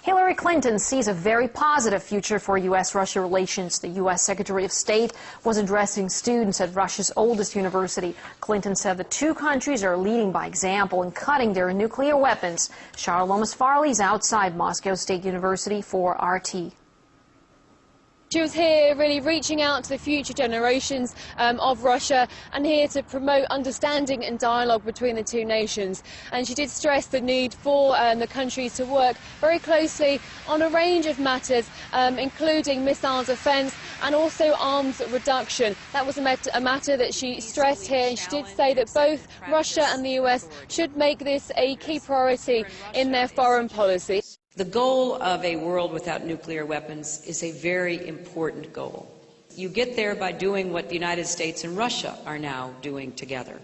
Hillary Clinton sees a very positive future for U.S.-Russia relations. The U.S. Secretary of State was addressing students at Russia's oldest university. Clinton said the two countries are leading by example in cutting their nuclear weapons. Charlotte Lomas-Farley is outside Moscow State University for RT. She was here really reaching out to the future generations of Russia and here to promote understanding and dialogue between the two nations. And she did stress the need for the countries to work very closely on a range of matters, including missile defence and also arms reduction. That was a matter that she stressed here, and she did say that both Russia and the US should make this a key priority in their foreign policy. The goal of a world without nuclear weapons is a very important goal. You get there by doing what the United States and Russia are now doing together.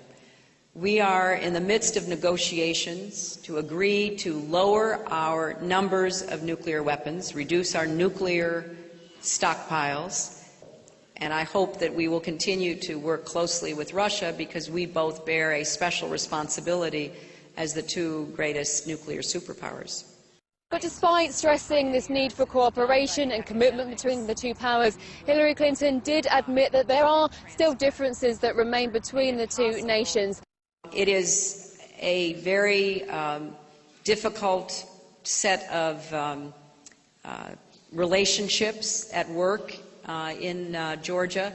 We are in the midst of negotiations to agree to lower our numbers of nuclear weapons, reduce our nuclear stockpiles, and I hope that we will continue to work closely with Russia because we both bear a special responsibility as the two greatest nuclear superpowers. But despite stressing this need for cooperation and commitment between the two powers, Hillary Clinton did admit that there are still differences that remain between the two nations. It is a very difficult set of relationships at work in Georgia,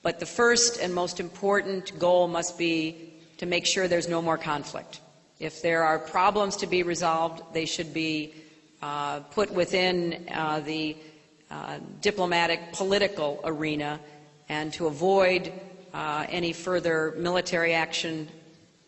but the first and most important goal must be to make sure there's no more conflict. If there are problems to be resolved, they should be put within the diplomatic, political arena, and to avoid any further military action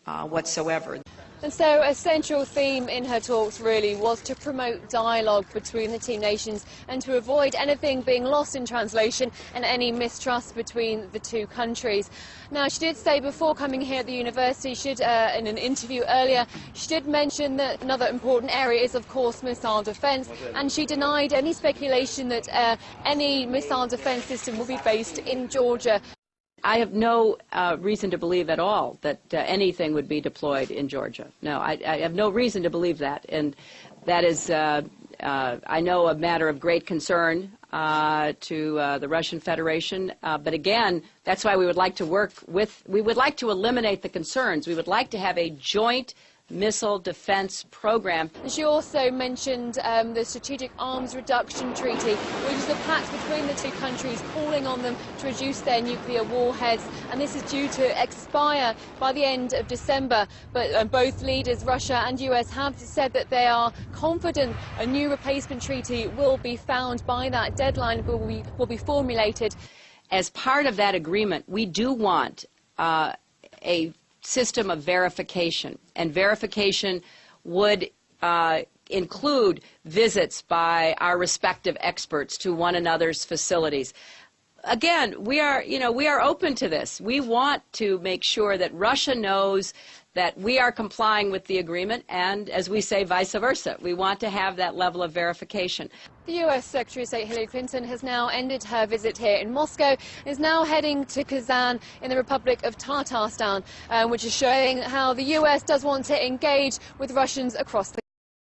whatsoever. And so a central theme in her talks really was to promote dialogue between the two nations and to avoid anything being lost in translation and any mistrust between the two countries. Now, she did say before coming here at the university, in an interview earlier, she did mention that another important area is, of course, missile defence, and she denied any speculation that any missile defence system will be based in Georgia. I have no reason to believe at all that anything would be deployed in Georgia. No, I have no reason to believe that. And that is, I know, a matter of great concern to the Russian Federation. But again, that's why we would like to work with, we would like to eliminate the concerns. We would like to have a joint missile defense program. She also mentioned the Strategic Arms Reduction Treaty, which is a pact between the two countries calling on them to reduce their nuclear warheads, and this is due to expire by the end of December. But both leaders, Russia and US, have said that they are confident a new replacement treaty will be found by that deadline, will be formulated. As part of that agreement, we do want a system of verification, and verification would include visits by our respective experts to one another's facilities. Again, we are open to this. We want to make sure that Russia knows that we are complying with the agreement, and, as we say, vice versa. We want to have that level of verification. The U.S. Secretary of State Hillary Clinton has now ended her visit here in Moscow, is now heading to Kazan in the Republic of Tatarstan, which is showing how the U.S. does want to engage with Russians across the